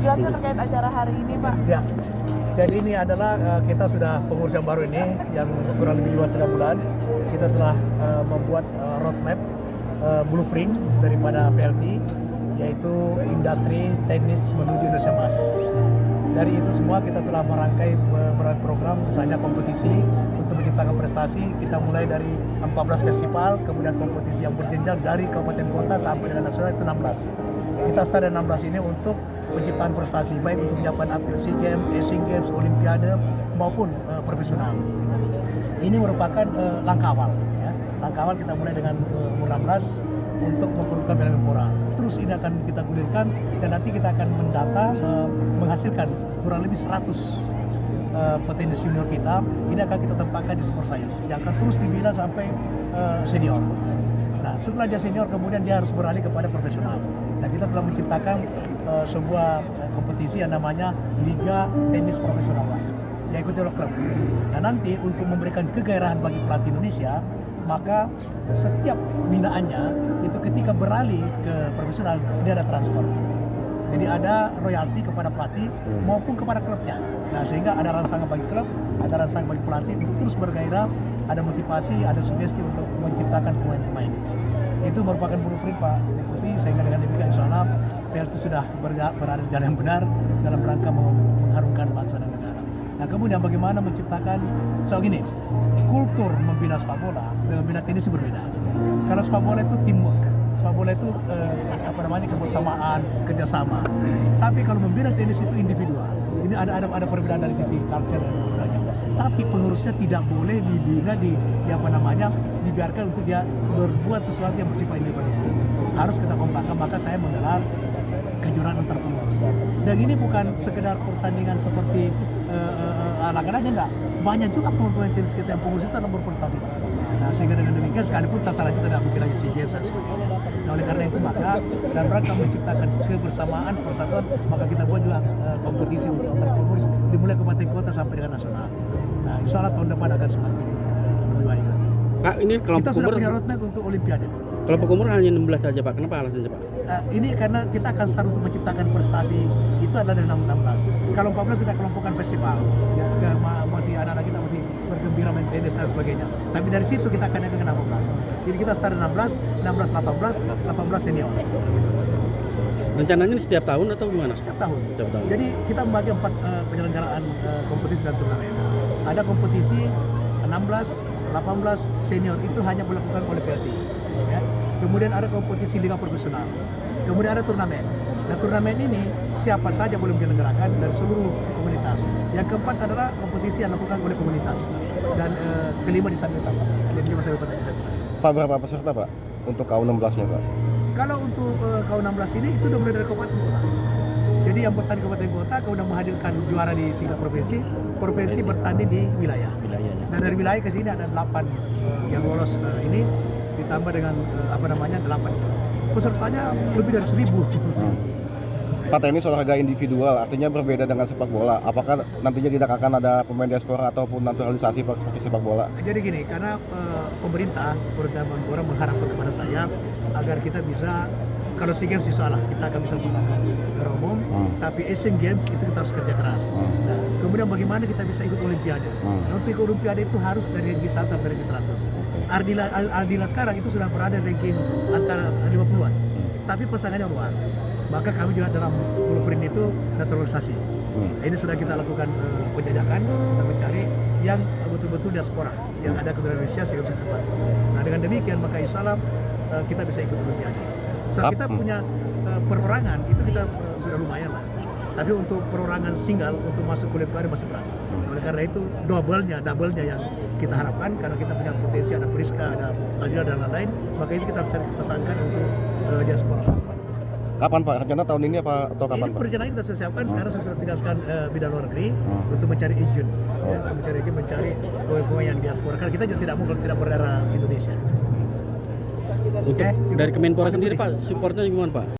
dijelaskan terkait acara hari ini, Pak. Ya, jadi ini adalah kita sudah pengurus yang baru ini yang kurang lebih 2,5 bulan. Kita telah membuat roadmap blueprint daripada PLT, yaitu industri tenis menuju Indonesia Emas. Dari itu semua kita telah merangkai beberapa program, misalnya kompetisi untuk menciptakan prestasi. Kita mulai dari 14 festival, kemudian kompetisi yang berjenjang dari kabupaten kota sampai dengan nasional itu 16. Kita start dari 16 ini untuk penciptaan prestasi, baik untuk menyiapkan atlet SEA Games, Asian Games, Olimpiade maupun profesional. Ini merupakan langkah awal. Ya. Langkah awal kita mulai dengan umur 16 untuk memperlukan Piala Menpora. Terus ini akan kita gulirkan dan nanti kita akan mendata menghasilkan kurang lebih 100 petenis junior kita. Ini akan kita tempatkan di Sport Science yang akan terus dibina sampai senior. Nah, setelah dia senior kemudian dia harus beralih kepada profesional. Nah, kita telah menciptakan sebuah kompetisi yang namanya Liga Tenis Profesional yang ikuti oleh klub. Nah, nanti untuk memberikan kegairahan bagi pelatih Indonesia, maka setiap binaannya itu ketika beralih ke profesional dia ada transfer. Jadi ada royalti kepada pelatih maupun kepada klubnya. Nah, sehingga ada rangsangan bagi klub, ada rangsangan bagi pelatih untuk terus bergairah, ada motivasi, ada sugesti untuk menciptakan pemain-pemain. Itu merupakan blueprint Pak Deputi, sehingga dengan demikian insya Allah PLT sudah berada di jalan yang benar dalam rangka mengharumkan bangsa dan negara. Nah, kemudian bagaimana menciptakan soal gini, kultur membina sepak bola dengan membina tenis berbeda. Kalau sepak bola itu teamwork, sepak bola itu kebersamaan, kerjasama. Tapi kalau membina tenis itu individual. Ini ada perbedaan dari sisi culture dan budaya. Tapi pengurusnya tidak boleh dibina dibiarkan untuk dia berbuat sesuatu yang bersifat individualistik. Harus kita kompakkan, maka saya menggelar kejuaraan antar pengurus. Dan ini bukan sekedar pertandingan seperti ala-ala aja, enggak. Banyak juga pemain tenis kita yang pengurus itu adalah berprestasi. Nah, sehingga dengan demikian sekalipun sasarannya tidak mungkin lagi SEA Games dan sebagainya. Nah, oleh karena itu maka dalam rangka menciptakan kebersamaan, persatuan, maka kita buat juga kompetisi untuk antar pengurus dimulai kabupaten kota sampai dengan nasional. Nah, insya Allah tahun depan akan semakin lebih baik. Pak, ini kelompok kita sudah umur punya roadmap untuk Olimpiade. Kelompok umur hanya 16 saja Pak. Kenapa alasannya Pak? Ini karena kita akan start untuk menciptakan prestasi itu adalah dari 16. Kalau 14 kita kelompokkan festival. Ya, masih anak-anak kita masih bergembira main tenis dan sebagainya. Tapi dari situ kita akan naik ke 16. Jadi kita start 16, 16, 18 senior. Rencananya ini setiap tahun atau gimana? Setiap tahun. Setiap tahun. Jadi kita membagi 4 penyelenggaraan kompetisi dan turnamen. Ada kompetisi 16, 18 senior itu hanya dilakukan oleh PLT. Ya. Kemudian ada kompetisi liga profesional. Kemudian ada turnamen. Nah, turnamen ini siapa saja boleh menyelenggarakan dari seluruh komunitas. Yang keempat adalah kompetisi yang dilakukan oleh komunitas. Dan kelima disabilitas. Jadi disabilitas. Pak, berapa peserta Pak untuk KU16-nya Pak? Kalau untuk KU16 ini itu sudah mulai dari kabupaten kota. Jadi yang bertanding kabupaten kota kemudian menghadirkan juara di tingkat provinsi, provinsi bertanding di wilayah. Dan dari wilayah ke sini ada 8 yang lolos ini ditambah dengan 8. Pesertanya lebih dari 1.000. Pak, tenis olahraga individual artinya berbeda dengan sepak bola. Apakah nantinya tidak akan ada pemain diaspora ataupun naturalisasi Pak seperti sepak bola? Jadi gini, karena pemerintah Menpora mengharapkan kepada saya agar kita bisa, kalau SEA Games insya Allah kita akan bisa menggunakan secara umum, tapi Asian Games itu kita harus kerja keras. Nah, kemudian bagaimana kita bisa ikut Olimpiade? Nah, untuk ikut Olimpiade itu harus dari ranking 1 sampai ranking 100. Ardila sekarang itu sudah berada di ranking antara 50-an, tapi pasangannya luar. Maka kami juga dalam blueprint itu naturalisasi. Ini sudah kita lakukan penjajakan, kita mencari yang betul-betul diaspora, yang ada ke Indonesia sehingga bisa cepat. Nah, dengan demikian maka insya Allah kita bisa ikut Olimpiade. So, kita punya perorangan itu kita sudah lumayan lah. Tapi untuk perorangan single untuk masuk ke Olimpiade masih berat. Oleh karena itu double-nya yang kita harapkan, karena kita punya potensi, ada Priska, ada Adila dan lain-lain, maka itu kita harus cari pasangan untuk diaspora. Kapan Pak? Rencana tahun ini apa atau kapan Ini Pak? perencanaan kita sudah siapkan. Sekarang saya sudah tugaskan bidang luar negeri untuk mencari agent, mencari pemain yang diaspora. Karena kita juga tidak mau kalau tidak berdarah Indonesia. Untuk dari Kemenpora sendiri Pak, supportnya gimana Pak?